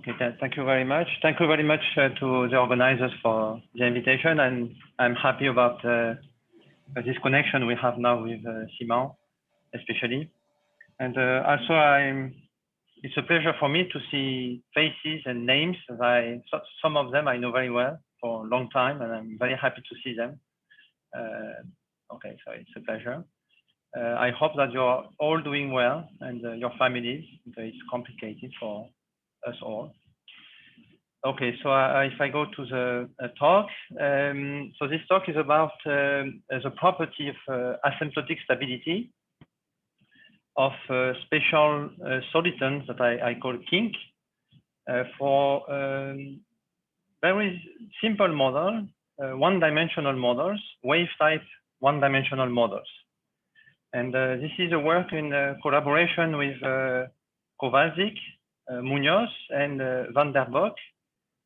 Okay, thank you very much. Thank you very much to the organizers for the invitation, and I'm happy about this connection we have now with Simon, especially. And also, it's a pleasure for me to see faces and names. Some of them I know very well for a long time, and I'm very happy to see them. Okay, so it's a pleasure. I hope that you're all doing well and your families, because it's complicated for us all. Okay, so if I go to the talk, so this talk is about the property of asymptotic stability of special solitons that I call Kinks for very simple model, one-dimensional models, wave type one-dimensional models. And this is a work in collaboration with Kowalczyk, Munoz, and Van der Bock,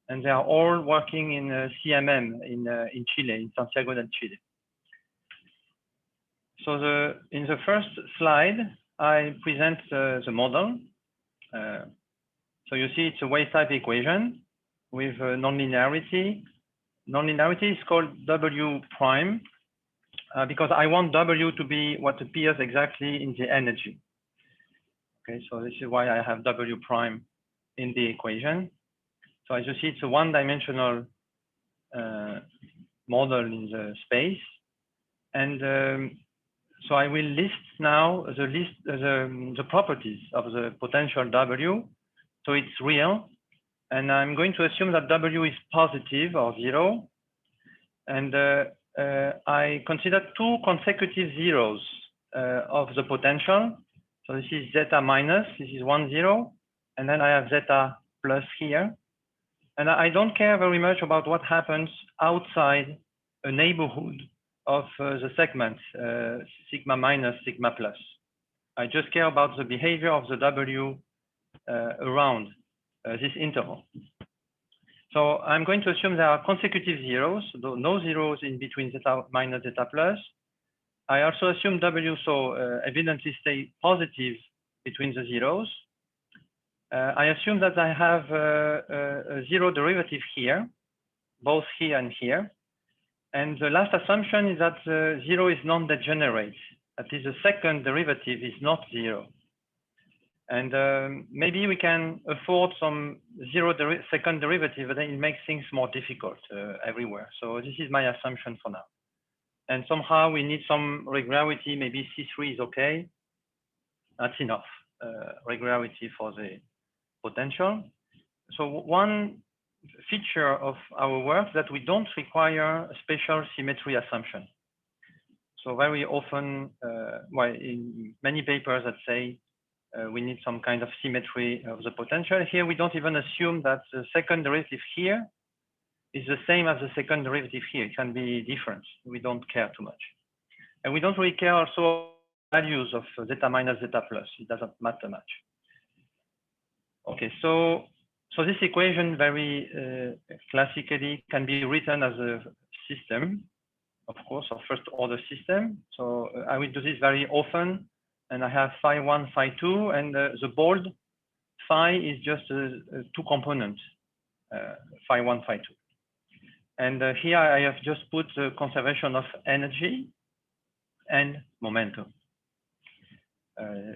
and they are all working in CMM in Chile, in Santiago del Chile. So in the first slide, I present the model. So you see it's a wave type equation with nonlinearity. Nonlinearity is called W prime because I want W to be what appears exactly in the energy. Okay, so this is why I have W prime in the equation. So as you see, it's a one-dimensional model in the space. And so I will list now the properties of the potential W. So it's real. And I'm going to assume that W is positive or zero. And I consider two consecutive zeros of the potential. So this is zeta minus, this is 1, 0. And then I have zeta plus here. And I don't care very much about what happens outside a neighborhood of the segment, sigma minus, sigma plus. I just care about the behavior of the W around this interval. So I'm going to assume there are consecutive zeros, so no zeros in between zeta minus, zeta plus. I also assume W, so evidently stay positive between the zeros. I assume that I have a zero derivative here, both here and here. And the last assumption is that zero is non-degenerate. That is, the second derivative is not zero. And maybe we can afford some second derivative, but then it makes things more difficult everywhere. So this is my assumption for now. And somehow we need some regularity. Maybe C3 is okay. That's enough regularity for the potential. So one feature of our work is that we don't require a special symmetry assumption. So very often, well, in many papers that say we need some kind of symmetry of the potential. Here, we don't even assume that the second derivative here is the same as the second derivative here. It can be different. We don't care too much. And we don't really care also values of zeta minus, zeta plus. It doesn't matter much. Okay, so this equation very classically can be written as a system, of course, a first order system. So I will do this very often. And I have phi 1, phi 2, and the bold phi is just a two component, phi 1, phi 2. And here I have just put the conservation of energy and momentum.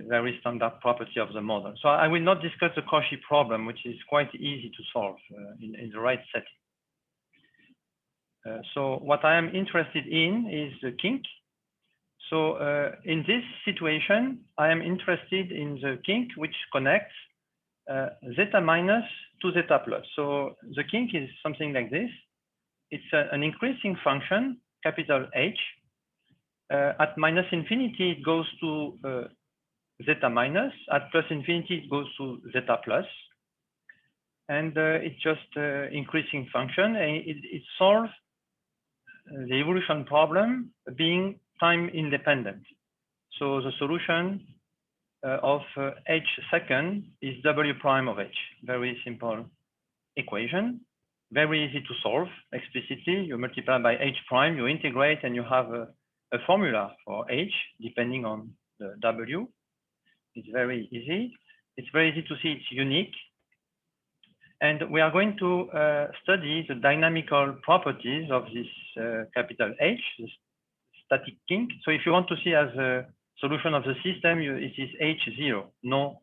Very standard property of the model. So I will not discuss the Cauchy problem, which is quite easy to solve in the right setting. So what I am interested in is the kink. So in this situation, I am interested in the kink which connects zeta minus to zeta plus. So the kink is something like this. It's an increasing function, capital H. At minus infinity, it goes to zeta minus. At plus infinity, it goes to zeta plus. And it's just increasing function. And it solves the evolution problem being time independent. So the solution of H second is W prime of H. Very simple equation. Very easy to solve explicitly. You multiply by H prime, you integrate, and you have a formula for H depending on the W. It's very easy. It's very easy to see it's unique. And we are going to study the dynamical properties of this capital H, the static kink. So if you want to see as a solution of the system, it is H0, no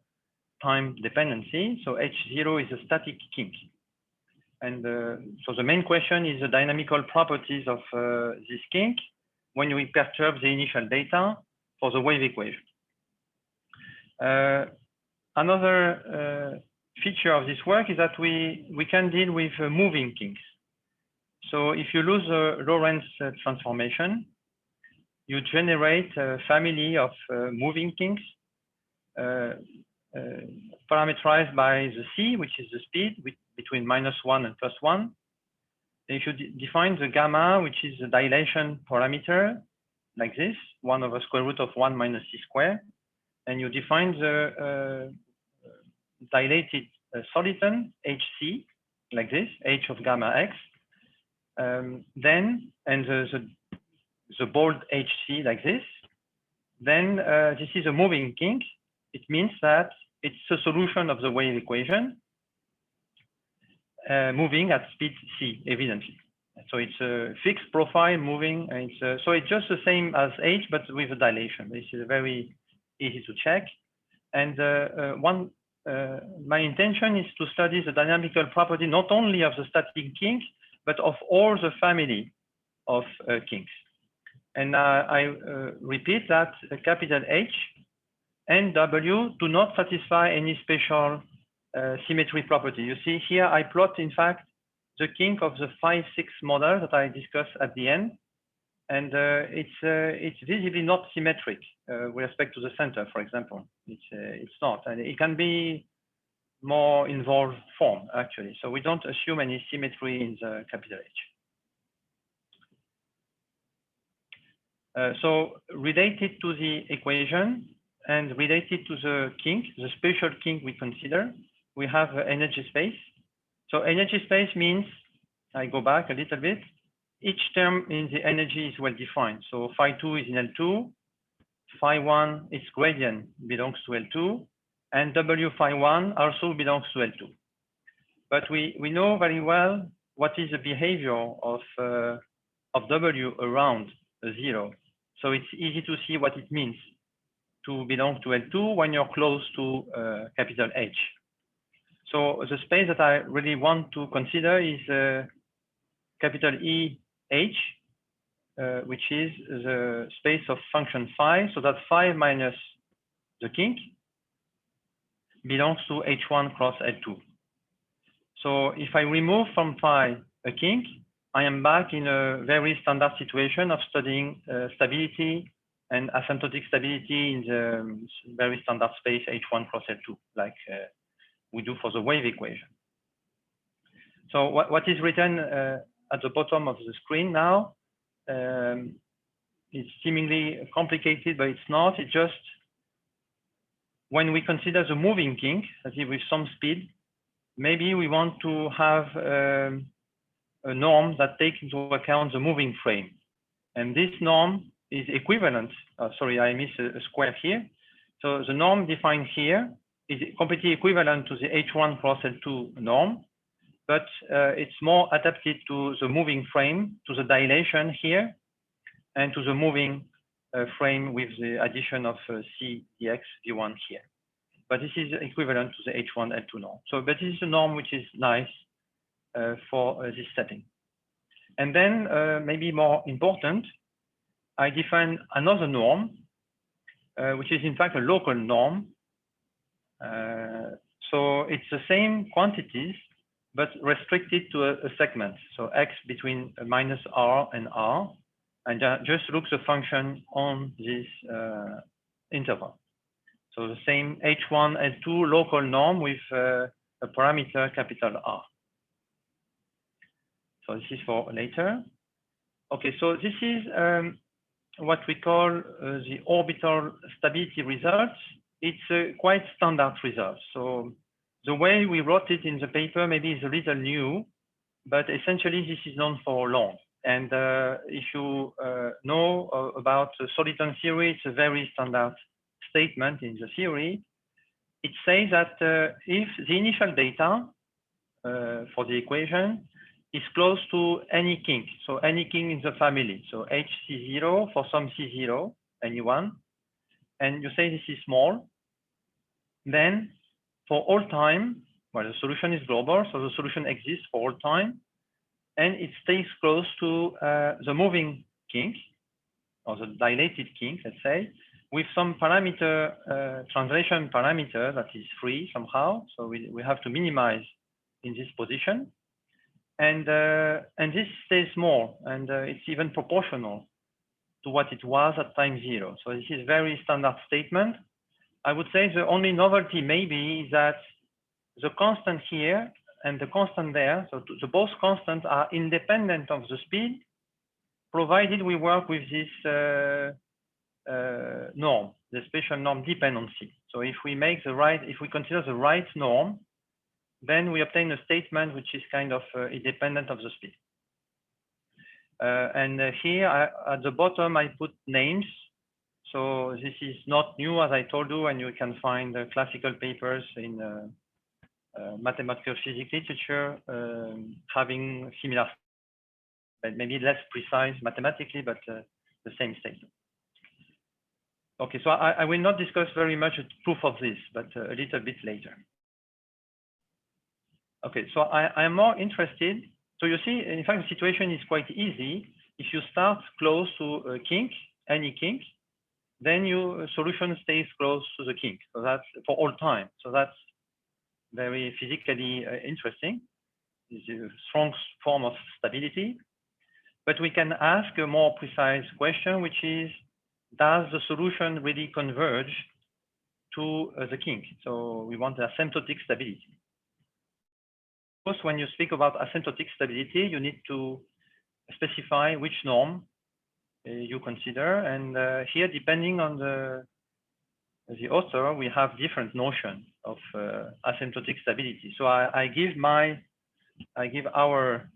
time dependency. So H0 is a static kink. And so the main question is the dynamical properties of this kink when we perturb the initial data for the wave equation. Another feature of this work is that we can deal with moving kinks. So if you lose a Lorentz transformation, you generate a family of moving kinks parameterized by the C, which is the speed between -1 and +1. If you define the gamma, which is the dilation parameter, like this, 1 over square root of 1 minus c squared, and you define the dilated soliton HC, like this, H of gamma x, then, and the bold HC like this, then this is a moving kink. It means that it's a solution of the wave equation moving at speed c, evidently. So it's a fixed profile moving. And so it's just the same as H, but with a dilation. This is very easy to check. And my intention is to study the dynamical property not only of the static kink, but of all the family of kinks. And I repeat that capital H and W do not satisfy any special symmetry property. You see here, I plot, in fact, the kink of the 5-6 model that I discussed at the end. And it's visibly not symmetric with respect to the center, for example. It's not. And it can be more involved form, actually. So we don't assume any symmetry in the capital H. So related to the equation and related to the kink, the special kink we consider, we have energy space. So energy space means, I go back a little bit, each term in the energy is well defined. So phi2 is in L2, phi1, its gradient belongs to L2, and W phi1 also belongs to L2. But we know very well what is the behavior of W around 0. So it's easy to see what it means to belong to L2 when you're close to capital H. So the space that I really want to consider is capital EH, which is the space of function phi. So that phi minus the kink belongs to H1 cross L2. So if I remove from phi a kink, I am back in a very standard situation of studying stability and asymptotic stability in the very standard space H1 cross L2, like we do for the wave equation. So what is written at the bottom of the screen now is seemingly complicated, but it's not. It's just when we consider the moving kink, as if with some speed, maybe we want to have a norm that takes into account the moving frame. And this norm is equivalent. Sorry, I missed a square here. So the norm defined here is completely equivalent to the H1 cross L2 norm, but it's more adapted to the moving frame, to the dilation here, and to the moving frame with the addition of C dx V1 here. But this is equivalent to the H1 L2 norm. So, but this is a norm which is nice for this setting. And then maybe more important, I define another norm, which is in fact a local norm. So it's the same quantities, but restricted to a segment. So X between minus R and R, and just looks a function on this interval. So the same H1 L2 local norm with a parameter capital R. So this is for later. Okay, so this is what we call the orbital stability results. It's a quite standard result. So the way we wrote it in the paper maybe is a little new, but essentially this is known for long. And if you know about the soliton theory, it's a very standard statement in the theory. It says that if the initial data for the equation is close to any kink. So any kink in the family. So HC0 for some C0, any one. And you say this is small. Then for all time, well, the solution is global, so the solution exists for all time. And it stays close to the moving kink, or the dilated kink, let's say, with some parameter, translation parameter that is free somehow. So we have to minimize in this position. And this stays small, and it's even proportional to what it was at time 0. So this is very standard statement. I would say the only novelty maybe is that the constant here and the constant there, so the both constants are independent of the speed, provided we work with this norm, the spatial norm dependency. So if we make the right, if we consider the right norm, then we obtain a statement which is kind of independent of the speed. And here at the bottom, I put names. So this is not new, as I told you, and you can find classical papers in mathematical physics literature having similar, but maybe less precise mathematically, but the same statement. Okay, so I will not discuss very much the proof of this, but a little bit later. Okay, so I am more interested. So you see, in fact, the situation is quite easy. If you start close to a kink, any kink, then your solution stays close to the kink. So that's for all time. So that's very physically interesting. It's a strong form of stability. But we can ask a more precise question, which is, does the solution really converge to the kink? So we want the asymptotic stability. Of course, when you speak about asymptotic stability, you need to specify which norm you consider. And here, depending on the author, we have different notions of asymptotic stability. So I give our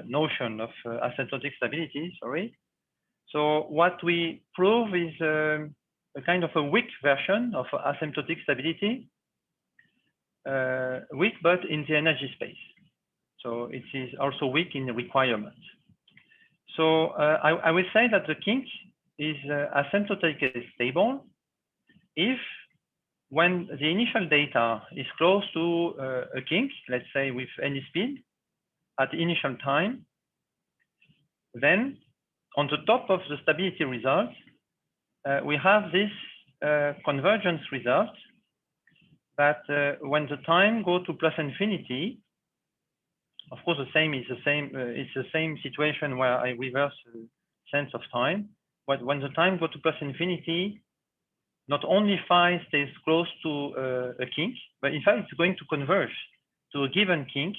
notion of asymptotic stability, sorry. So what we prove is a kind of a weak version of asymptotic stability, weak but in the energy space. So it is also weak in the requirement. So I will say that the kink is asymptotically stable if when the initial data is close to a kink, let's say with any speed at the initial time, then on the top of the stability result, we have this convergence result that when the time go to plus infinity, of course, the same is the same. It's the same situation where I reverse the sense of time. But when the time go to plus infinity, not only phi stays close to a kink, but in fact, it's going to converge to a given kink.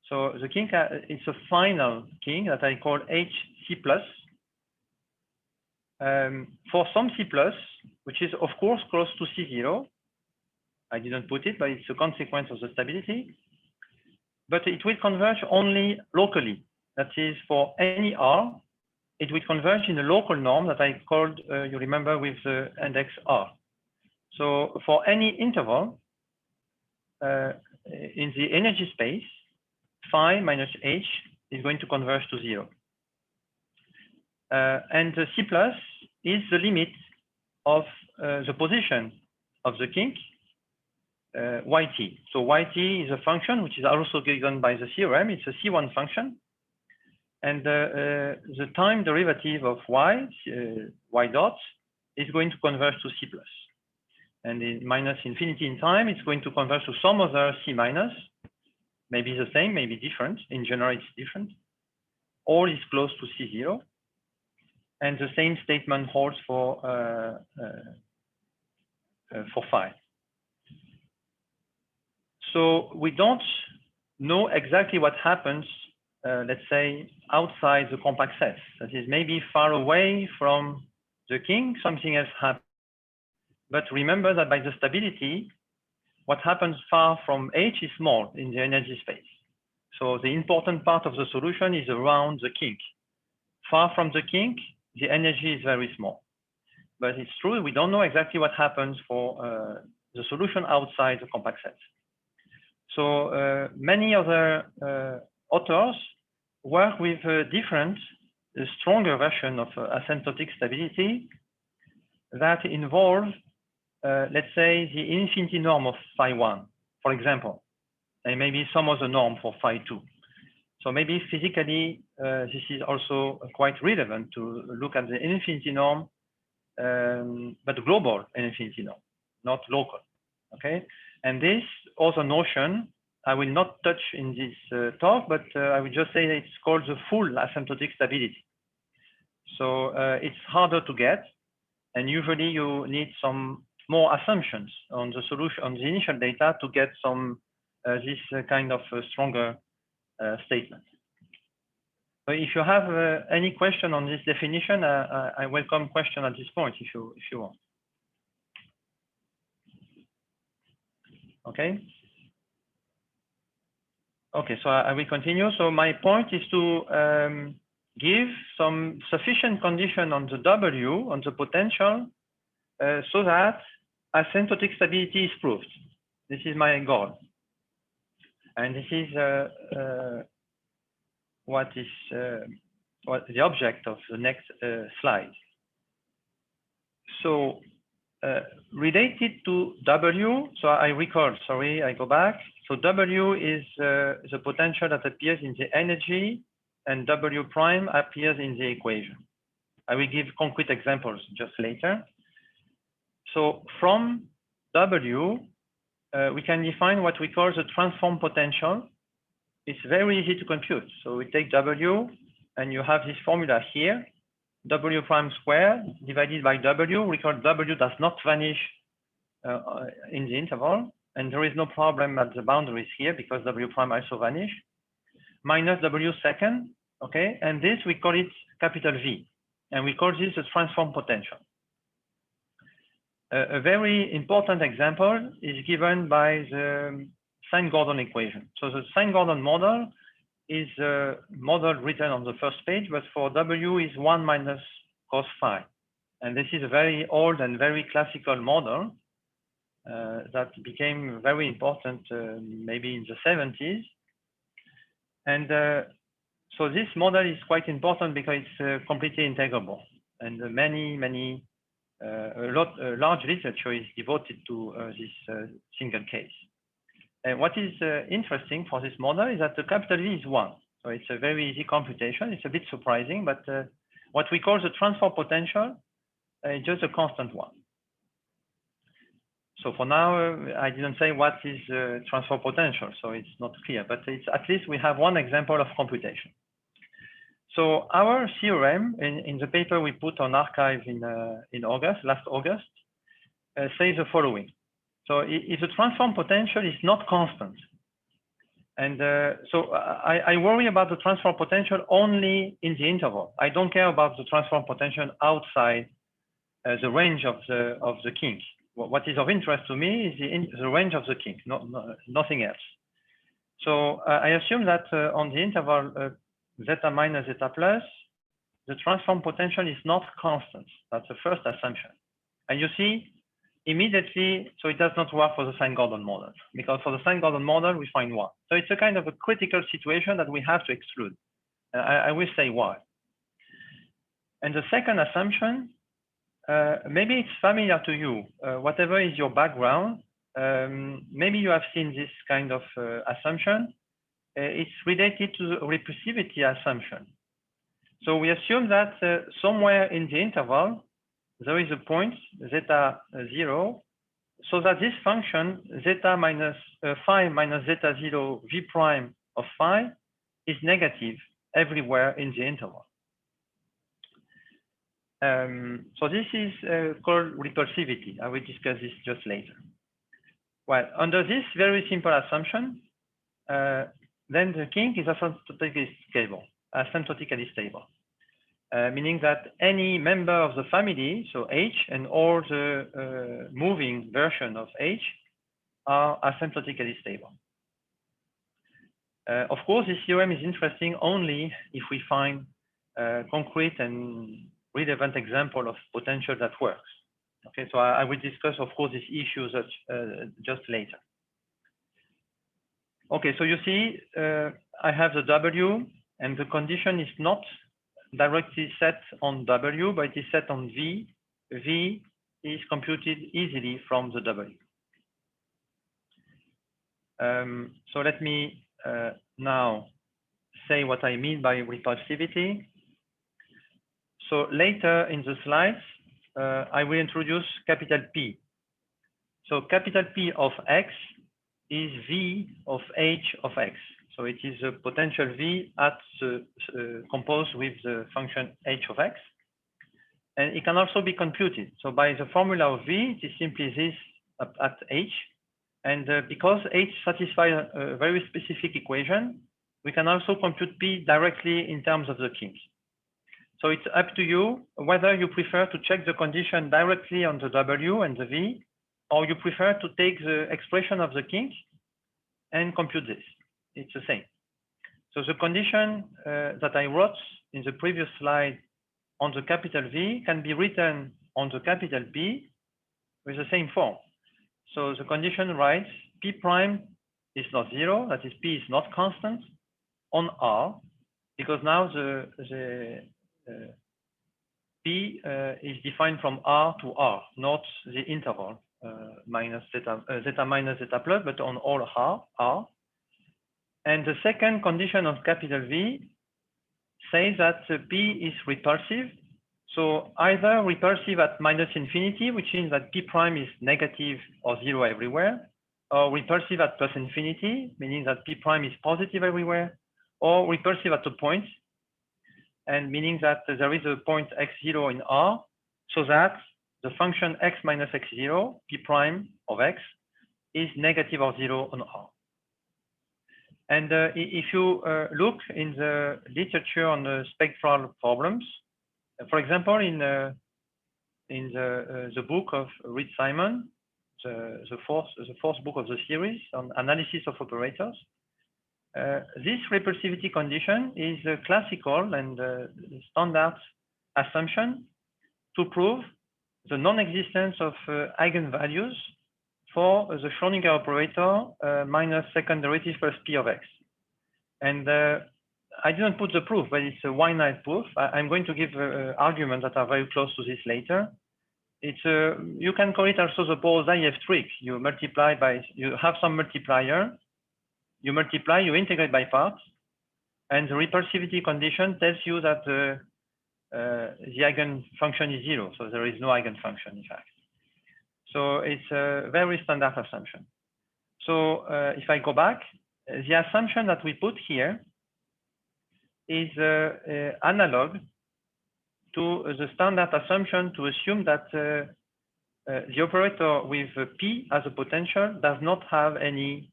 So the kink is a final kink that I call HC plus. For some C plus, which is of course close to C0. I didn't put it, but it's a consequence of the stability. But it will converge only locally. That is, for any R, it will converge in a local norm that I called, you remember, with the index R. So for any interval in the energy space, phi minus h is going to converge to 0. And the C plus is the limit of the position of the kink, yt. So yt is a function which is also given by the theorem. It's a C1 function. And the time derivative of y dot, is going to converge to C plus. And in minus infinity in time, it's going to converge to some other C minus, maybe the same, maybe different. In general, it's different. All is close to C0. And the same statement holds for phi. So we don't know exactly what happens, let's say, outside the compact set. That is maybe far away from the kink, something else happens. But remember that by the stability, what happens far from H is small in the energy space. So the important part of the solution is around the kink. Far from the kink, the energy is very small. But it's true, we don't know exactly what happens for the solution outside the compact set. So many other authors work with different, stronger version of asymptotic stability that involve, let's say, the infinity norm of phi1, for example, and maybe some other norm for phi2. So maybe physically, this is also quite relevant to look at the infinity norm, but global infinity norm, not local. Okay, and this also notion I will not touch in this talk, but I will just say that it's called the full asymptotic stability. So it's harder to get, and usually you need some more assumptions on the solution, on the initial data, to get some this kind of stronger statement. So if you have any question on this definition, I welcome question at this point if you want. Okay. Okay, so I will continue. So my point is to give some sufficient condition on the W, on the potential, so that asymptotic stability is proved. This is my goal. And this is what the object of the next slide. So related to W, so I recall, sorry, I go back. So W is the potential that appears in the energy, and W prime appears in the equation. I will give concrete examples just later. So from W, we can define what we call the transform potential. It's very easy to compute. So we take W, and you have this formula here, W prime squared divided by W. Recall W does not vanish in the interval, and there is no problem at the boundaries here because W prime also vanish, minus W second, okay? And this, we call it capital V, and we call this a transform potential. A very important example is given by the Sine-Gordon equation. So the Sine-Gordon model is a model written on the first page, but for W is 1 minus cos phi. And this is a very old and very classical model that became very important maybe in the 70s. And so this model is quite important because it's completely integrable. And large literature is devoted to this single case. And what is interesting for this model is that the capital V is 1. So it's a very easy computation. It's a bit surprising, but what we call the transfer potential is just a constant 1. So for now, I didn't say what is transfer potential, so it's not clear, but it's, at least we have one example of computation. So our theorem in the paper we put on archive in August, last August, says the following. So if the transform potential is not constant, and so I worry about the transform potential only in the interval. I don't care about the transform potential outside the range of the kink. What is of interest to me is the range of the kink, nothing else. So I assume that on the interval zeta minus zeta plus, the transform potential is not constant. That's the first assumption. And you see, immediately, so it does not work for the Sine-Gordon model, because for the Sine-Gordon model, we find 1. So it's a kind of a critical situation that we have to exclude. I will say why. And the second assumption, maybe it's familiar to you. Whatever is your background, maybe you have seen this kind of assumption. It's related to the repulsivity assumption. So we assume that somewhere in the interval, there is a point, zeta 0, so that this function, zeta minus phi minus zeta 0 v prime of phi, is negative everywhere in the interval. So this is called repulsivity. I will discuss this just later. Well, under this very simple assumption, then the kink is asymptotically stable, meaning that any member of the family, so H, and all the moving version of H are asymptotically stable. Of course, this theorem is interesting only if we find concrete and relevant example of potential that works. Okay, so I will discuss, of course, these issues just later. Okay, so you see, I have the W, and the condition is not directly set on W, but it is set on V. V is computed easily from the W. So let me now say what I mean by repulsivity. So later in the slides, I will introduce capital P. So capital P of X is V of H of X. So it is a potential V at the, composed with the function H of X. And it can also be computed. So by the formula of V, it is simply this at H. And because H satisfies a very specific equation, we can also compute P directly in terms of the kinks. So it's up to you whether you prefer to check the condition directly on the W and the V, or you prefer to take the expression of the kink and compute this. It's the same. So the condition that I wrote in the previous slide on the capital V can be written on the capital P with the same form. So the condition writes P prime is not zero, that is P is not constant on R, because now the P is defined from R to R, not the interval minus zeta, zeta minus zeta plus, but on all R. And the second condition of capital V says that P is repulsive. So either repulsive at minus infinity, which means that P prime is negative or zero everywhere, or repulsive at plus infinity, meaning that P prime is positive everywhere, or repulsive at a point, and meaning that there is a point x0 in R, so that the function x minus x0, P prime of x, is negative or zero on R. And if you look in the literature on the spectral problems, for example, in the book of Reed Simon, the fourth book of the series on analysis of operators, this repulsivity condition is a classical and standard assumption to prove the non-existence of eigenvalues for the Schrödinger operator minus second derivative plus P of x. And I didn't put the proof, but it's a why-not proof. I'm going to give arguments that are very close to this later. It's you can call it also the Bose-Zayev trick. You multiply by, you have some multiplier, you multiply, you integrate by parts, and the repulsivity condition tells you that the eigenfunction is zero, so there is no eigenfunction in fact. So it's a very standard assumption. So if I go back, the assumption that we put here is analog to the standard assumption to assume that the operator with P as a potential does not have any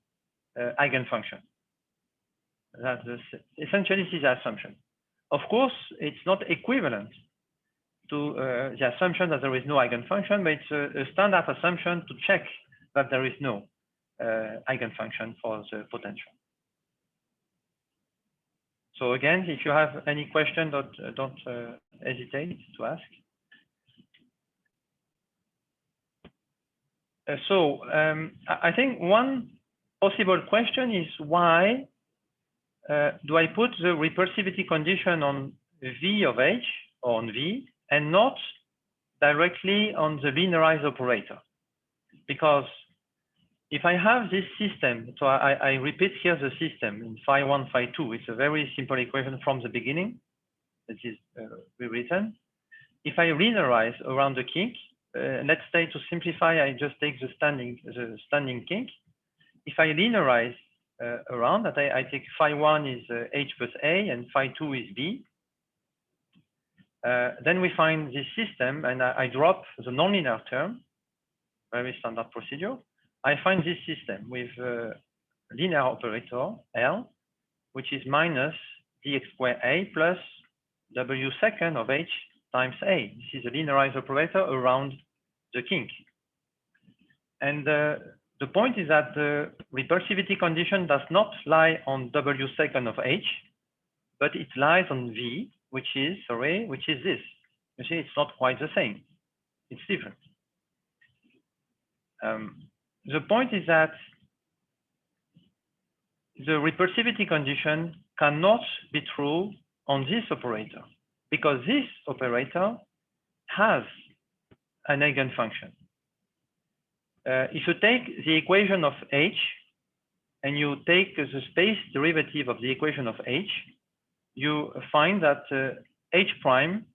eigenfunction. That's essentially this is the assumption. Of course, it's not equivalent to the assumption that there is no eigenfunction, but it's a standard assumption to check that there is no eigenfunction for the potential. So again, if you have any question, don't hesitate to ask. I think one possible question is why do I put the repulsivity condition on V of H or on V and not directly on the linearized operator? Because if I have this system, so I repeat here the system in phi1, phi2, it's a very simple equation from the beginning that is rewritten. If I linearize around the kink, let's say to simplify, I just take the standing kink. If I linearize around that, I take phi1 is H plus A and phi2 is B. Then we find this system and I drop the nonlinear term, very standard procedure. I find this system with linear operator L, which is minus dx square A plus W second of H times A. This is a linearized operator around the kink. And the point is that the repulsivity condition does not lie on W second of H, but it lies on V, which is this. You see, it's not quite the same. It's different. The point is that the recursivity condition cannot be true on this operator, because this operator has an eigenfunction. If you take the equation of H and you take the space derivative of the equation of H, you find that H prime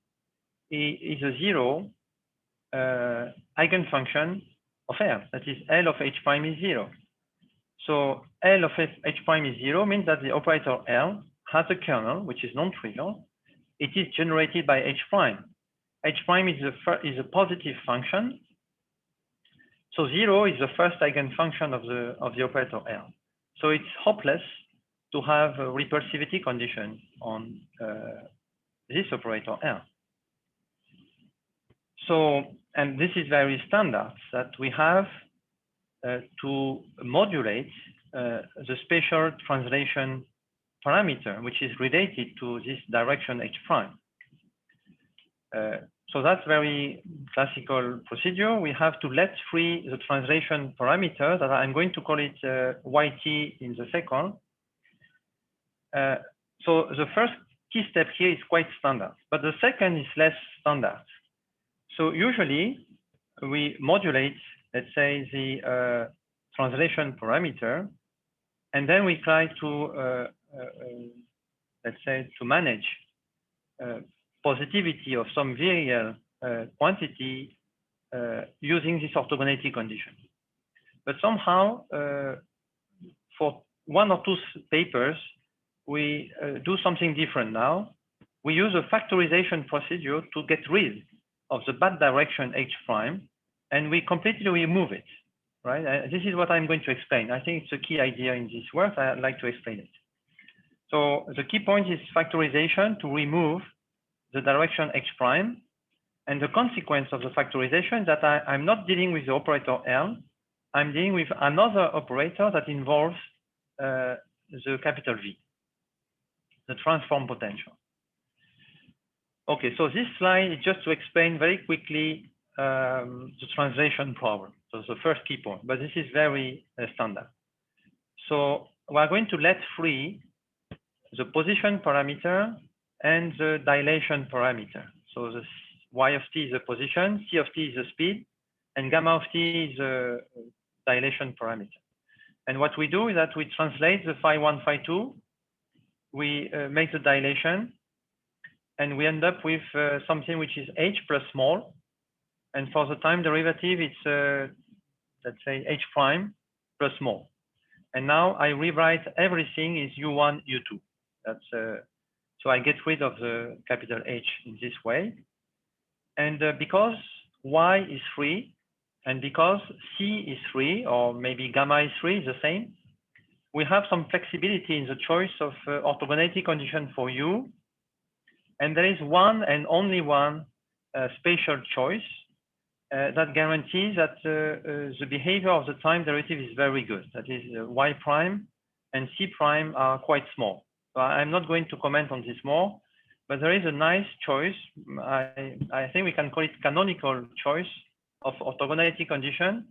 is a zero eigenfunction of L. That is, L of H prime is zero. So L of H prime is zero means that the operator L has a kernel, which is non-trivial. It is generated by H prime. H prime is a positive function. So zero is the first eigenfunction of the operator L. So it's hopeless to have a recursivity condition on this operator L. So, and this is very standard, that we have to modulate the spatial translation parameter, which is related to this direction H prime. So that's very classical procedure. We have to let free the translation parameter that I'm going to call it YT in the second. So the first key step here is quite standard, but the second is less standard. So usually we modulate, let's say, the translation parameter, and then we try to, let's say, to manage positivity of some virial quantity using this orthogonality condition. But somehow, for one or two papers, we do something different now. We use a factorization procedure to get rid of the bad direction H prime, and we completely remove it, right? This is what I'm going to explain. I think it's a key idea in this work. I'd like to explain it. So the key point is factorization to remove the direction H prime. And the consequence of the factorization is that I'm not dealing with the operator L. I'm dealing with another operator that involves the capital V, the transform potential. Okay, so this slide is just to explain very quickly the translation problem. So it's the first key point, but this is very standard. So we're going to let free the position parameter and the dilation parameter. So the y of t is the position, c of t is the speed, and gamma of t is the dilation parameter. And what we do is that we translate the phi1, phi2, we make the dilation, and we end up with something which is h plus small. And for the time derivative, it's, let's say, h prime plus small. And now I rewrite everything is u1, u2. That's so I get rid of the capital H in this way. And because y is free, and because c is free, or maybe gamma is free, is the same, we have some flexibility in the choice of orthogonality condition for u. And there is one and only one spatial choice that guarantees that the behavior of the time derivative is very good. That is, y prime and c prime are quite small. So I'm not going to comment on this more, but there is a nice choice. I think we can call it canonical choice of orthogonality condition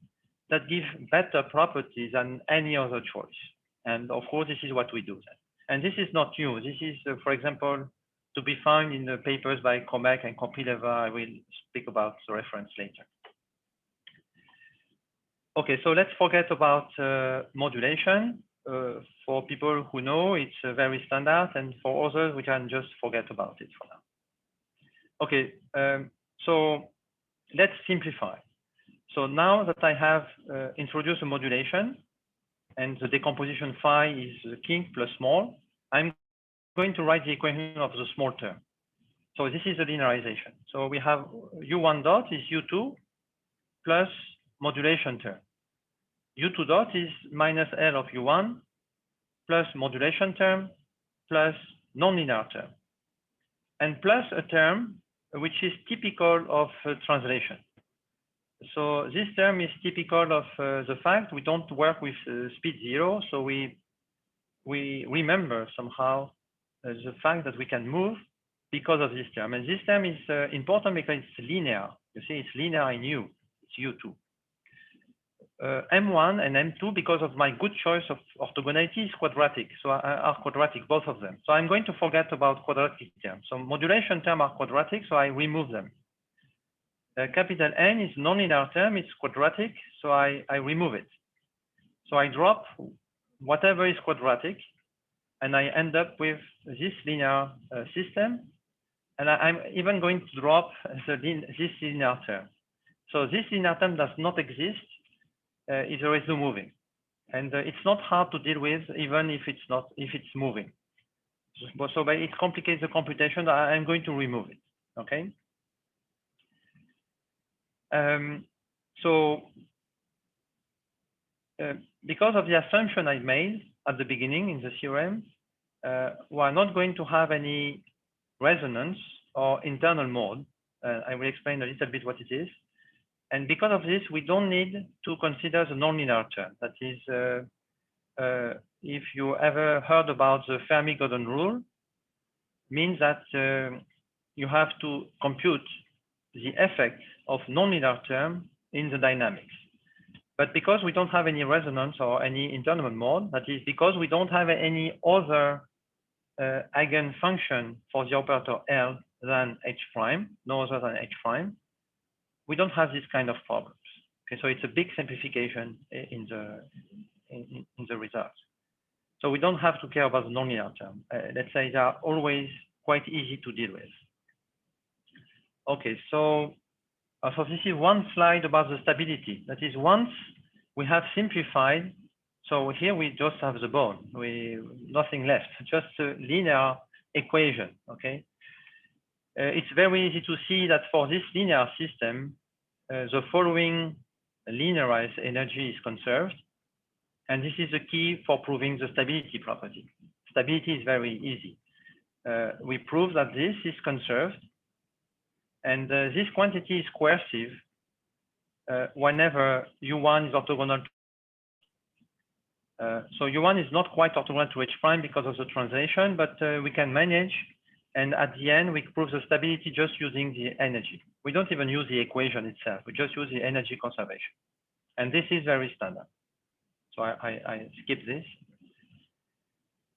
that give better properties than any other choice. And of course, this is what we do. And this is not new. This is, for example, to be found in the papers by Komek and Kompileva. I will speak about the reference later. Okay, so let's forget about modulation. For people who know, it's very standard, and for others, we can just forget about it for now. Okay, so let's simplify. So now that I have introduced a modulation, and the decomposition phi is Kinks plus small, I'm going to write the equation of the small term. So this is the linearization. So we have u1 dot is u2 plus modulation term. u2 dot is minus L of u1 plus modulation term plus nonlinear term, and plus a term which is typical of translation. So this term is typical of the fact we don't work with speed zero, so we remember somehow the fact that we can move because of this term. And this term is important because it's linear. You see, it's linear in u, it's u2. M1 and M2, because of my good choice of orthogonality, is quadratic. So are quadratic, both of them. So I'm going to forget about quadratic terms. So modulation terms are quadratic, so I remove them. Capital N is nonlinear term, it's quadratic, so I remove it. So I drop whatever is quadratic, and I end up with this linear system. And I'm even going to drop this linear term. So this linear term does not exist if there is no moving. And it's not hard to deal with, even if it's moving. So but it complicates the computation. I'm going to remove it, okay? Because of the assumption I made at the beginning in the theorem, we are not going to have any resonance or internal mode. I will explain a little bit what it is. And because of this, we don't need to consider the nonlinear term. That is, if you ever heard about the Fermi-Godon rule, means that you have to compute the effect of nonlinear term in the dynamics. But because we don't have any resonance or any internal mode, that is because we don't have any other eigenfunction for the operator L than H prime, no other than H prime, we don't have this kind of problems. Okay, so it's a big simplification in the result. So we don't have to care about the nonlinear term. Let's say they are always quite easy to deal with. Okay, so this is one slide about the stability. That is, once we have simplified, so here we just have the bone, nothing left, just a linear equation, okay? It's very easy to see that for this linear system, the following linearized energy is conserved. And this is the key for proving the stability property. Stability is very easy. We prove that this is conserved. And this quantity is coercive whenever U1 is orthogonal. So U1 is not quite orthogonal to H prime because of the translation, but we can manage. And at the end, we prove the stability just using the energy. We don't even use the equation itself. We just use the energy conservation. And this is very standard. So I skip this.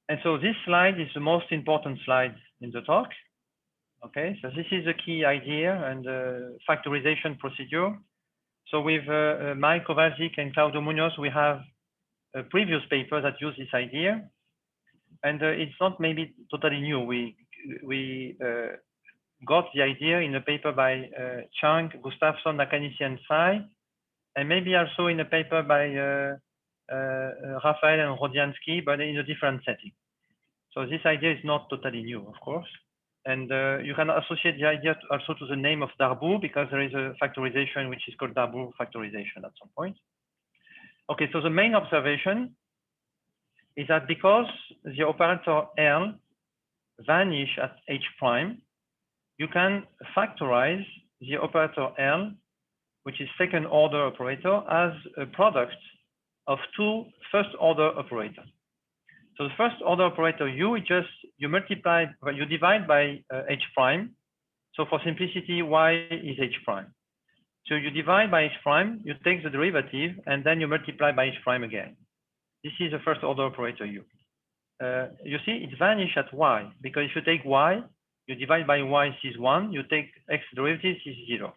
And so this slide is the most important slide in the talk. Okay, so this is the key idea and factorization procedure. So with Mike Kovalczyk and Claudio Munoz, we have a previous paper that use this idea. And it's not maybe totally new. We got the idea in a paper by Chang, Gustafsson, Nakanishi, and Tsai, and maybe also in a paper by Raphael and Rodiansky, but in a different setting. So this idea is not totally new, of course. And you can associate the idea also to the name of Darboux, because there is a factorization which is called Darboux factorization at some point. Okay, so the main observation is that because the operator L vanish at H prime, you can factorize the operator L, which is second order operator, as a product of two first order operators. So the first order operator U, you divide by H prime. So for simplicity, Y is H prime. So you divide by H prime, you take the derivative, and then you multiply by H prime again. This is the first order operator U. You see, it vanishes at Y, because if you take Y, you divide by Y, this is 1, you take X derivative, this is 0.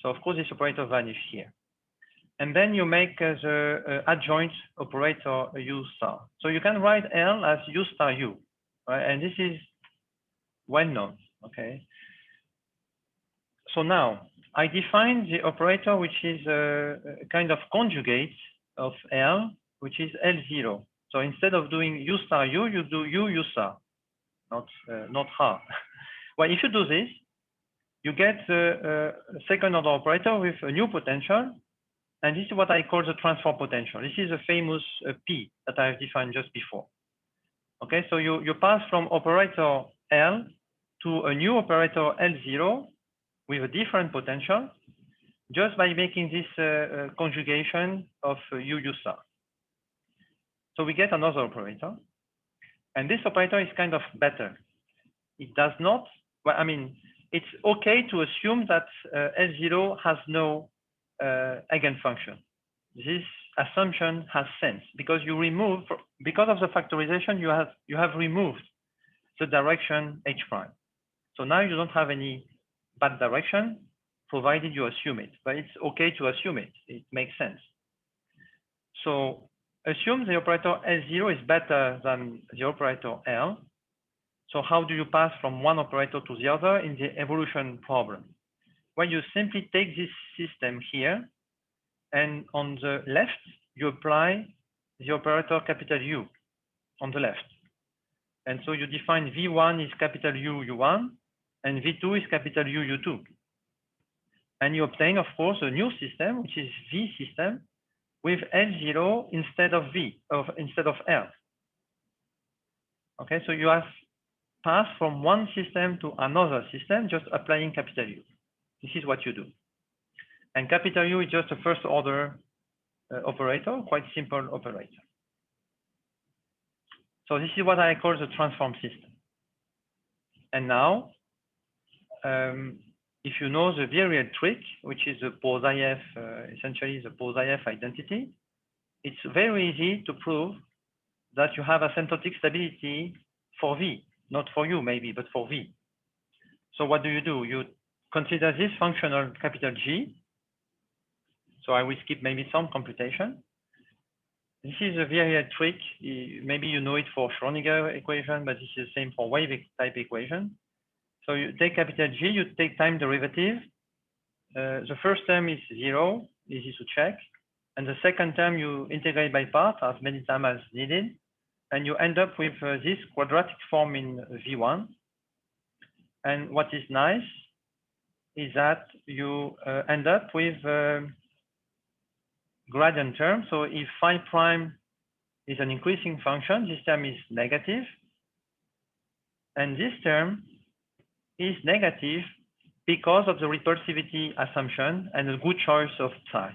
So of course, this operator vanishes here. And then you make the adjoint operator U star. So you can write L as U star U, right? And this is well known, okay? So now I define the operator, which is a kind of conjugate of L, which is L0. So instead of doing U star U, you do U star, not hard. Well, if you do this, you get the second order operator with a new potential. And this is what I call the transfer potential. This is a famous P that I have defined just before. Okay, so you pass from operator L to a new operator L0 with a different potential just by making this conjugation of U star. So we get another operator. And this operator is kind of better. It does not, well, I mean, it's okay to assume that L0 has no eigenfunction. this assumption has sense because you remove, because of the factorization, you have removed the direction h prime. So now you don't have any bad direction, provided you assume it. But it's okay to assume it. It makes sense. So assume the operator L0 is better than the operator L. So how do you pass from one operator to the other in the evolution problem? Well, you simply take this system here, and on the left, you apply the operator capital U on the left. And so you define V1 is capital U, U1, and V2 is capital U, U2. And you obtain, of course, a new system, which is V system, with L0 instead of instead of L. Okay, so you have passed from one system to another system, just applying capital U. This is what you do. And capital U is just a first order operator, quite simple operator. So this is what I call the transform system. And now, if you know the variable trick, which is the Pose-IF, essentially the Pose-IF identity, it's very easy to prove that you have asymptotic stability for V, not for U maybe, but for V. So what do? You consider this functional capital G. So I will skip maybe some computation. This is a variable trick. Maybe you know it for Schrödinger equation, but this is the same for wave type equation. So you take capital G, you take time derivative. The first term is 0, easy to check. And the second term you integrate by part as many times as needed. And you end up with this quadratic form in V1. And what is nice is that you end up with gradient term. So if phi prime is an increasing function, this term is negative. And this term is negative because of the repulsivity assumption and a good choice of psi.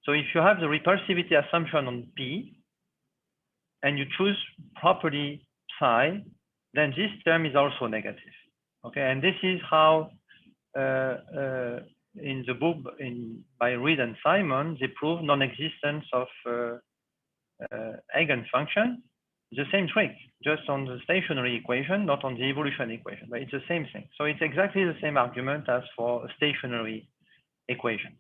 So if you have the repulsivity assumption on P and you choose properly psi, then this term is also negative. Okay, and this is how in the book by Reed and Simon, they prove non-existence of eigenfunction. The same trick, just on the stationary equation, not on the evolution equation, but it's the same thing. So it's exactly the same argument as for a stationary equation.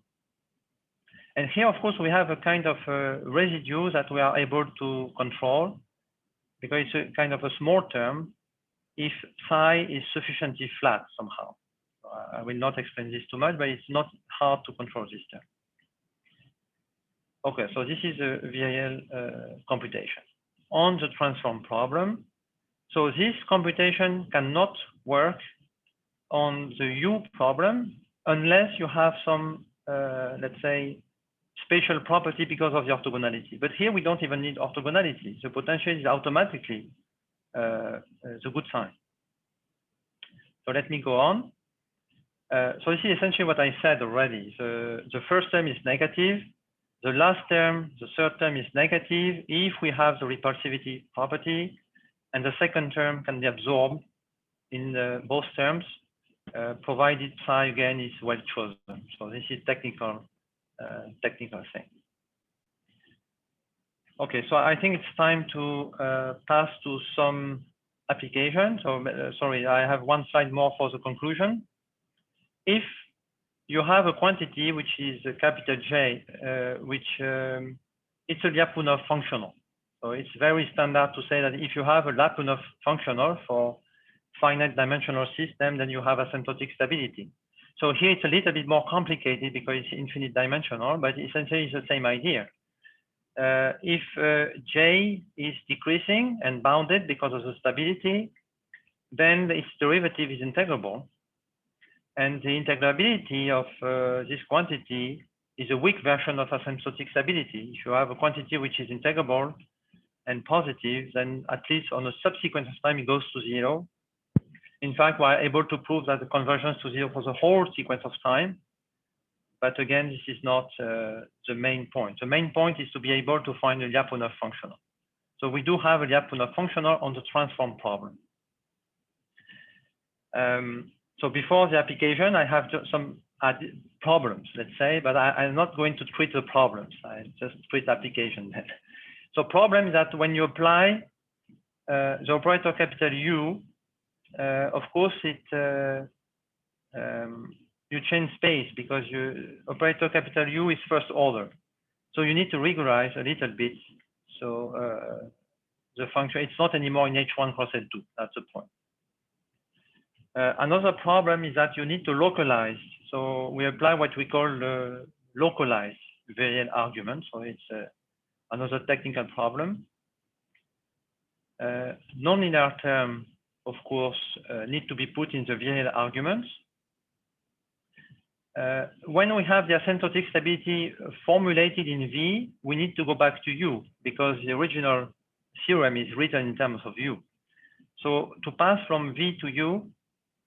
And here, of course, we have a kind of residue that we are able to control because it's a kind of a small term if psi is sufficiently flat somehow. I will not explain this too much, but it's not hard to control this term. Okay, so this is a VIL computation on the transform problem. So this computation cannot work on the U problem unless you have some, let's say, spatial property because of the orthogonality. But here we don't even need orthogonality. The potential is automatically the good sign. So let me go on. So this is essentially what I said already. The first term is negative. The last term, the third term is negative if we have the repulsivity property, and the second term can be absorbed in both terms, provided psi again is well chosen. So this is technical thing. Okay, so I think it's time to pass to some application. So sorry, I have one slide more for the conclusion. If you have a quantity which is a capital J, which it's a Lyapunov functional. So it's very standard to say that if you have a Lyapunov functional for finite dimensional system, then you have asymptotic stability. So here it's a little bit more complicated because it's infinite dimensional, but essentially it's the same idea. If J is decreasing and bounded because of the stability, then its derivative is integrable. And the integrability of this quantity is a weak version of asymptotic stability. If you have a quantity which is integrable and positive, then at least on a subsequent time it goes to 0. In fact, we're able to prove that the convergence to 0 for the whole sequence of time. But again, this is not the main point. The main point is to be able to find a Lyapunov functional. So we do have a Lyapunov functional on the transform problem. So before the application, I have some problems, let's say, but I'm not going to treat the problems. I just treat application. So problem is that when you apply the operator capital U, of course, you change space because operator capital U is first order. So you need to regularize a little bit. So the function, it's not anymore in H1 cross L2. That's the point. Another problem is that you need to localize. So we apply what we call localize variable argument. So it's another technical problem. Non-linear term, of course, need to be put in the variable arguments. When we have the asymptotic stability formulated in V, we need to go back to U because the original theorem is written in terms of U. So to pass from V to U,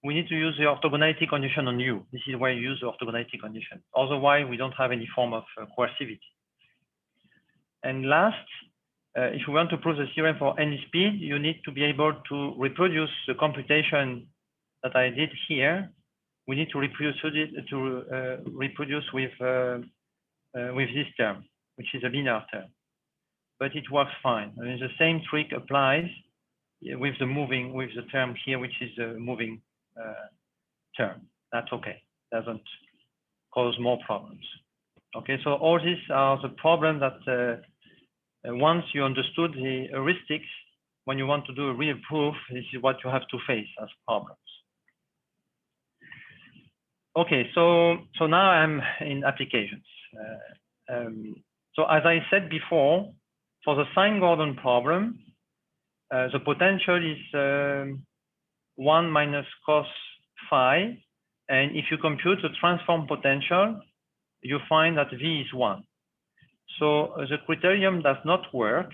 we need to use the orthogonality condition on U. This is why you use the orthogonality condition. Otherwise, we don't have any form of coercivity. And last, if you want to prove the theorem for any speed, you need to be able to reproduce the computation that I did here. We need to reproduce it reproduce with this term, which is a linear term. But it works fine. I mean, the same trick applies with the term here, which is a moving term. That's okay. Doesn't cause more problems. Okay, so all these are the problems that once you understood the heuristics, when you want to do a real proof, this is what you have to face as problems. Okay, so now I'm in applications. So as I said before, for the Sine-Gordon problem, the potential is 1 minus cos phi, and if you compute the transform potential, you find that V is 1. So the criterion does not work,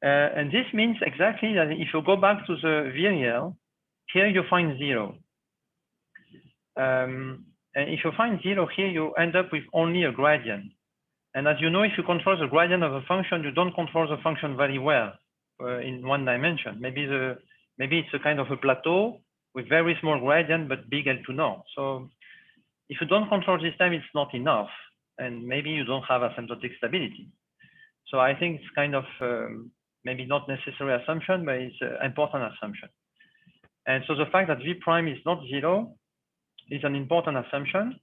and this means exactly that if you go back to the VRL, here you find 0. And if you find 0 here, you end up with only a gradient. And as you know, if you control the gradient of a function, you don't control the function very well in one dimension. Maybe it's a kind of a plateau with very small gradient, but big L2 norm. So if you don't control this time, it's not enough. And maybe you don't have asymptotic stability. So I think it's kind of maybe not necessary assumption, but it's an important assumption. And so the fact that V prime is not 0 is an important assumption.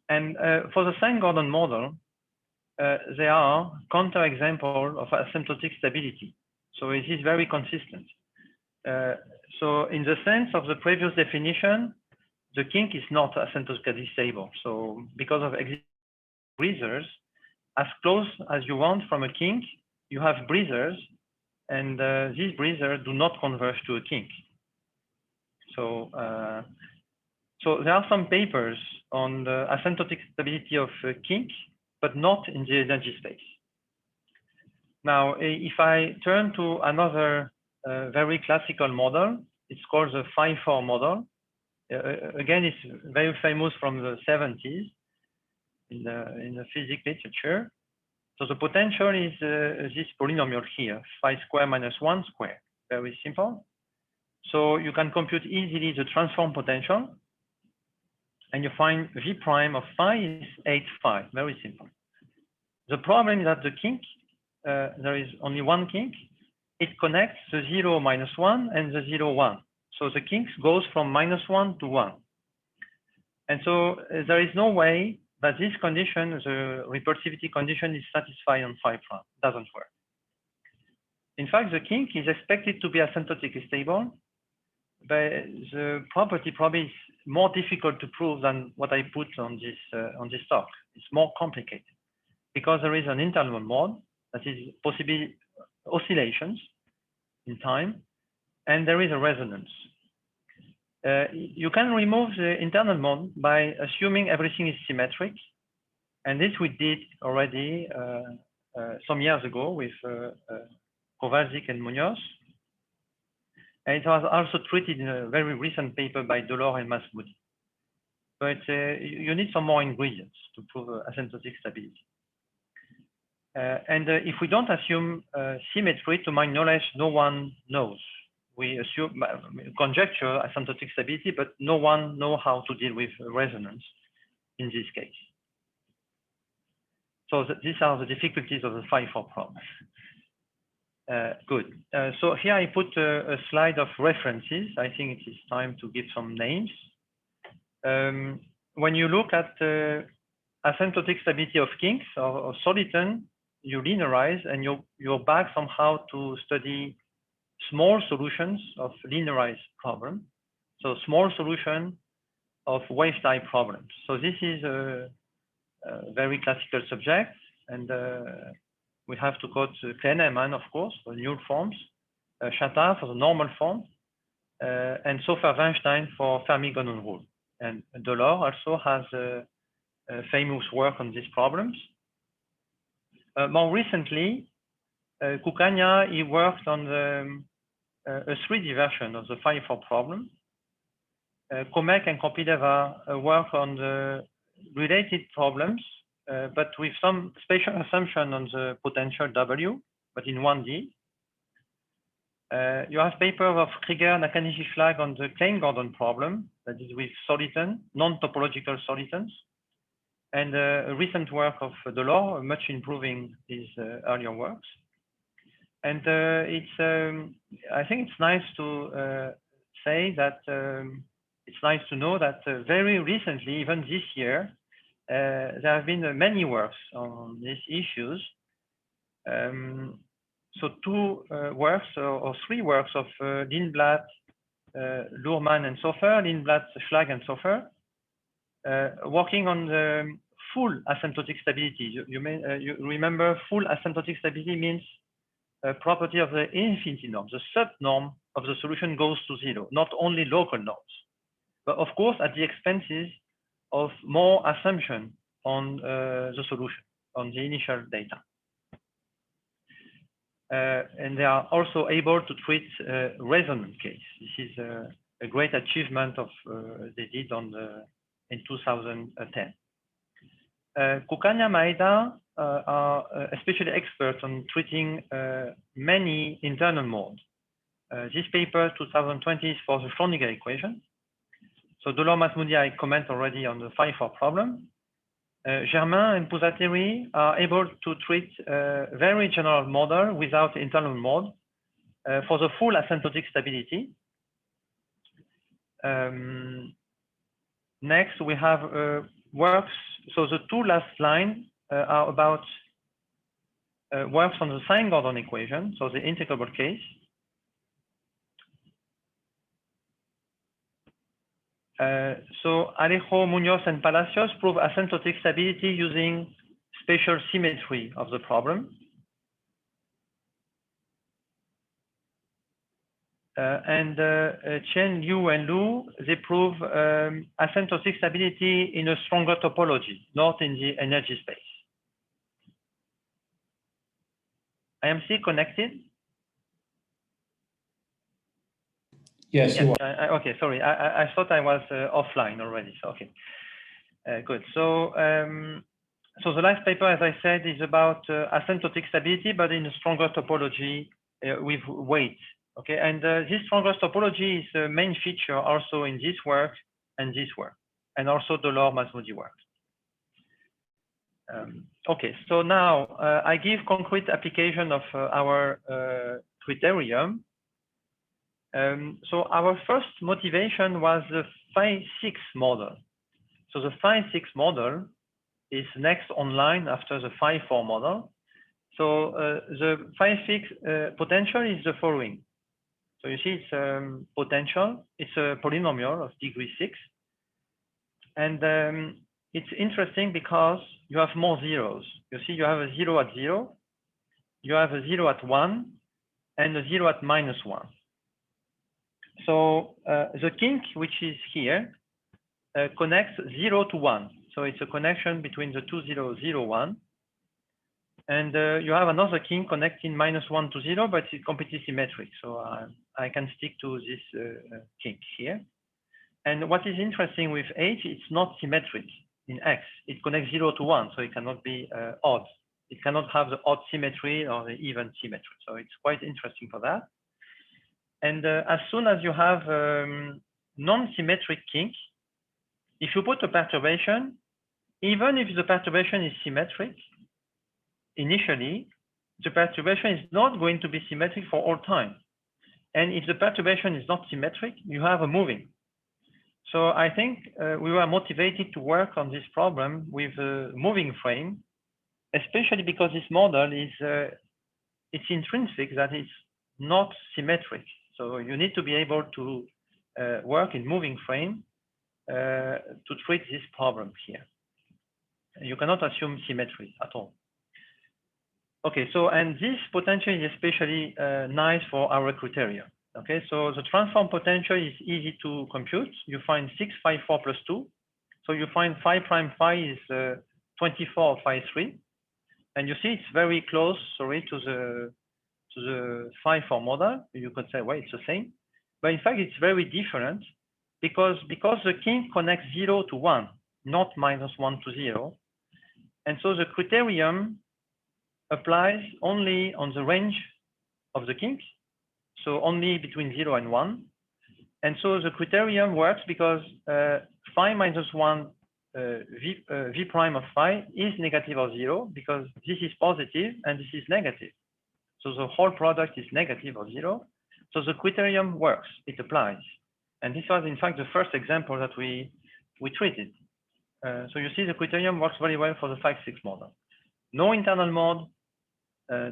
And for the Sine-Gordon model, there are counterexamples of asymptotic stability. So it is very consistent. So in the sense of the previous definition, the kink is not asymptotically stable. So because of breathers, as close as you want from a kink, you have breathers, and these breathers do not converge to a kink. So there are some papers on the asymptotic stability of kink, but not in the energy space. Now, if I turn to another very classical model, it's called the phi-4 model. Again, it's very famous from the 70s in the physics literature. So the potential is this polynomial here, phi square minus 1 square. Very simple. So you can compute easily the transform potential, and you find V prime of phi is 8 phi. Very simple. The problem is that the kink, there is only one kink. It connects the 0 minus 1 and the 0 1. So the kinks goes from -1 to 1. And so there is no way that this condition, the repulsivity condition, is satisfied on phi prime. It doesn't work. In fact, the kink is expected to be asymptotically stable, but the property probably is more difficult to prove than what I put on this talk. It's more complicated because there is an internal mode that is possibly oscillations in time, and there is a resonance. You can remove the internal mode by assuming everything is symmetric, and this we did already some years ago with Kovacic and Munoz. And it was also treated in a very recent paper by Delors and Masmoudi. But you need some more ingredients to prove asymptotic stability. And if we don't assume symmetry, to my knowledge, no one knows. We assume conjecture asymptotic stability, but no one knows how to deal with resonance in this case. So these are the difficulties of the 5-4 problem. Good. So here I put a slide of references. I think it is time to give some names. When you look at asymptotic stability of Kinks or soliton, you linearize and you're back somehow to study small solutions of linearized problem. So small solution of wave type problems. So this is a very classical subject, and we have to quote Kahneman, of course, for null forms, Chattard for the normal form, and Sofer-Weinstein for Fermi-Gonon rule. And Delors also has a famous work on these problems. More recently, Kukania, he worked on a 3D version of the 5-4 problem. Komek and Kopyleva work on the related problems, but with some spatial assumption on the potential W, but in 1D. You have papers of Krieger, Nakanishi, Schlag on the Klein-Gordon problem, that is with soliton, non-topological solitons, and a recent work of Delors, much improving his earlier works. And I think it's nice to say that it's nice to know that very recently, even this year, there have been many works on these issues. So two works or three works of Lindblad, Luhrmann and Sofer, Lindblad, Schlag and Sofer, working on the full asymptotic stability. You remember full asymptotic stability means a property of the infinity norm. The subnorm of the solution goes to 0, not only local norms, but of course at the expenses of more assumption on the solution, on the initial data. And they are also able to treat resonant case. This is a great achievement of they did in 2010. Kukania Maeda are especially experts on treating many internal modes. This paper 2020 is for the Schrödinger equation. So Delors-Masmoudi, I comment already on the 5-4 problem. Germain and Pusateri are able to treat a very general model without internal mode for the full asymptotic stability. Next, we have works. So the two last lines are about works on the Sine-Gordon equation, so the integrable case. So Alejo, Munoz, and Palacios prove asymptotic stability using spatial symmetry of the problem. And Chen, Liu, and Lu, they prove asymptotic stability in a stronger topology, not in the energy space. I am still connected? Yes, you are. Okay, sorry. I thought I was offline already. So okay, good. So so the last paper, as I said, is about asymptotic stability, but in a stronger topology with weight. Okay, and this stronger topology is a main feature also in this work and this work, and also Delors-Masmoudi work. Okay, so now I give concrete application of our criterion. So our first motivation was the phi-6 model. So the phi-6 model is next online after the phi-4 model. So the phi-6 potential is the following. So you see it's potential, it's a polynomial of degree 6. And it's interesting because you have more zeros. You see you have a 0 at 0, you have a 0 at 1, and a 0 at -1. So the kink, which is here, connects 0 to 1. So it's a connection between the two zeros, 0, 1. And you have another kink connecting -1 to 0, but it's completely symmetric. So I can stick to this kink here. And what is interesting with H, it's not symmetric in X. It connects 0 to 1, so it cannot be odd. It cannot have the odd symmetry or the even symmetry. So it's quite interesting for that. And as soon as you have non-symmetric kink, if you put a perturbation, even if the perturbation is symmetric, initially, the perturbation is not going to be symmetric for all time. And if the perturbation is not symmetric, you have a moving. So I think we were motivated to work on this problem with a moving frame, especially because this model is it's intrinsic that it's not symmetric. So you need to be able to work in moving frame to treat this problem here. You cannot assume symmetry at all. Okay, so and this potential is especially nice for our criteria. Okay, so the transform potential is easy to compute. You find 6 phi 4 plus 2. So you find phi prime phi is 24 phi 3. And you see it's very close, sorry, to the phi 4 model. You could say, well, it's the same. But in fact, it's very different because the kink connects 0 to 1, not -1 to 0. And so the criterion applies only on the range of the kinks, so only between 0 and 1. And so the criterion works because phi -1 v prime of phi is negative or 0 because this is positive and this is negative. So the whole product is negative or 0. So the criterion works, it applies. And this was in fact the first example that we treated. So you see the criterion works very well for the 5-6 model. No internal mode,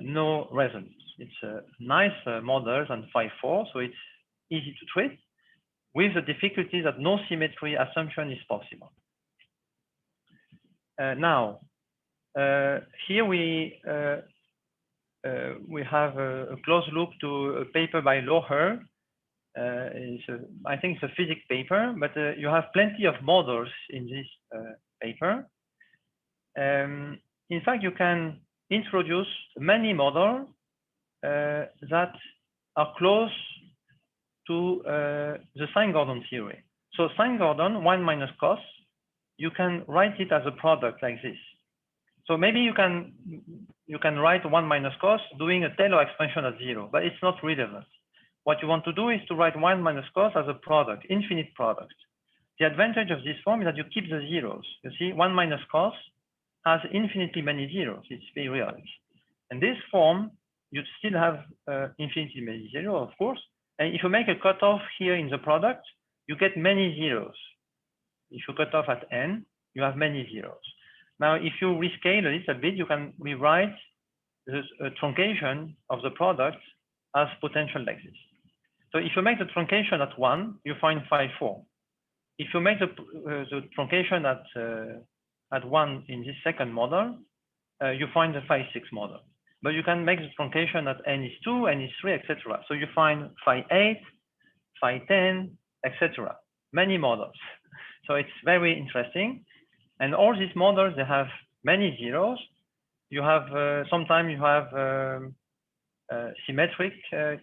no resonance. It's a nice model than 5-4, so it's easy to treat with the difficulty that no symmetry assumption is possible. Now, here we have a close look to a paper by Loher. I think it's a physics paper, but you have plenty of models in this paper. In fact, you can introduce many models that are close to the Sine-Gordon theory. So Sine-Gordon, 1 minus cos, you can write it as a product like this. So maybe you can write 1 minus cos doing a Taylor expansion at 0, but it's not relevant. What you want to do is to write 1 minus cos as a product, infinite product. The advantage of this form is that you keep the zeros. You see, 1 minus cos has infinitely many zeros. It's periodic. And this form, you still have infinitely many zeros, of course. And if you make a cutoff here in the product, you get many zeros. If you cut off at n, you have many zeros. Now, if you rescale a little bit, you can rewrite the truncation of the product as potential like this. So if you make the truncation at 1, you find phi 4. If you make the truncation at 1 in this second model, you find the phi 6 model. But you can make the truncation at n is 2, n is 3, etc. So you find phi 8, phi 10, etc. Many models. So it's very interesting. And all these models, they have many zeros. You have, sometimes you have symmetric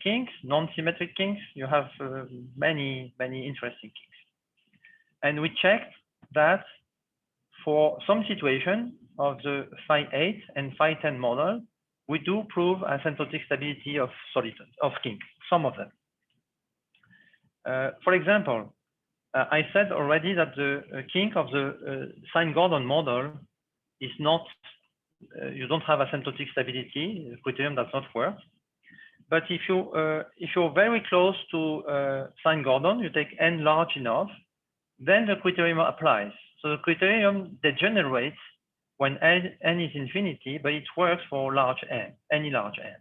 kinks, non-symmetric kinks. You have many interesting kinks. And we checked that for some situation of the phi 8 and phi 10 model, we do prove asymptotic stability of solitons, of kinks, some of them. For example, I said already that the kink of the Sine-Gordon model is not, you don't have asymptotic stability, the criterion does not work. But if you're very close to Sine-Gordon, you take n large enough, then the criterion applies. So the criterion degenerates when n is infinity, but it works for large n, any large n.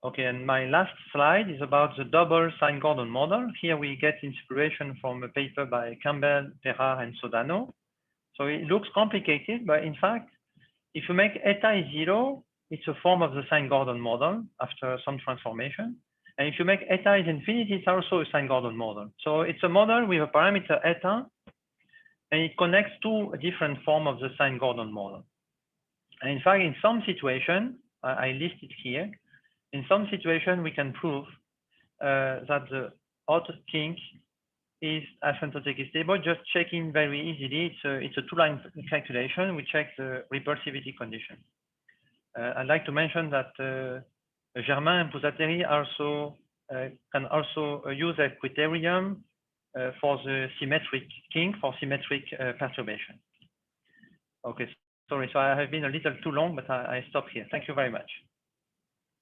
Okay, and my last slide is about the double Sine-Gordon model. Here we get inspiration from a paper by Campbell, Perard, and Sodano. So it looks complicated, but in fact, if you make eta is 0, it's a form of the Sine-Gordon model after some transformation. And if you make eta is infinity, it's also a Sine-Gordon model. So it's a model with a parameter eta, and it connects two different forms of the Sine-Gordon model. And in fact, in some situation, I list it here, in some situation, we can prove that the odd kink is asymptotically stable, just checking very easily. It's a two-line calculation. We check the repulsivity condition. I'd like to mention that Germain and Pusateri also can also use a criterion for the symmetric kink for symmetric perturbation. Okay, sorry. So I have been a little too long, but I stop here. Thank you very much.